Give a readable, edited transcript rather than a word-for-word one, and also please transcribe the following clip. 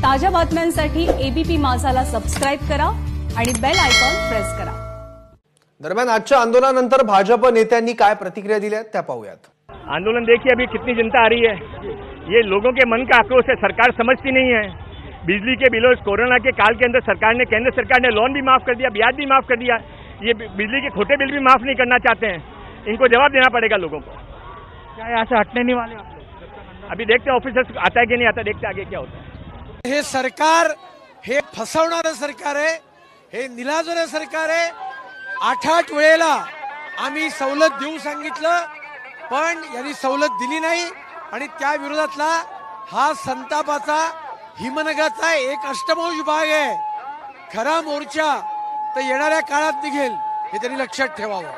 ताज्या बातम्यांसाठी ABP माझाला subscribe करा आणि बेल आयकॉन प्रेस करा। दरम्यान आजच्या आंदोलनानंतर भाजप नेत्यांनी काय प्रतिक्रिया दिल्या त्या पाहूयात। आंदोलन देखिए अभी कितनी जनता आ रही है। ये लोगों के मन का आक्रोश है, सरकार समझती नहीं है। बिजली के बिलों कोरोना के काल के अंदर केंद्र सरकार ने लोन भी माफ कर दिया, ब्याज भी माफ कर दिया। ये बिजली के खोटे बिल भी माफ नहीं करना चाहते हैं। इनको जवाब देना पड़ेगा लोगों को। क्या यहाँ से हटने नहीं वाले आप लोग? अभी देखते हैं ऑफिसर्स आता है कि नहीं आता, देखते आगे क्या होता है। हे सरकार हे फसवणारं सरकार आहे, हे निलाजरं सरकार आहे। 8 वेळेला आम्ही सवलत देऊ सांगितलं, पण यांनी सवलत दिली नाही आणि त्या विरोधातला हा संतापाचा हिमनगाचा एक अष्टमौज भाग आहे। खरा मोर्चा तर येणाऱ्या काळात निघेल हे त्यांनी लक्षात ठेवावं।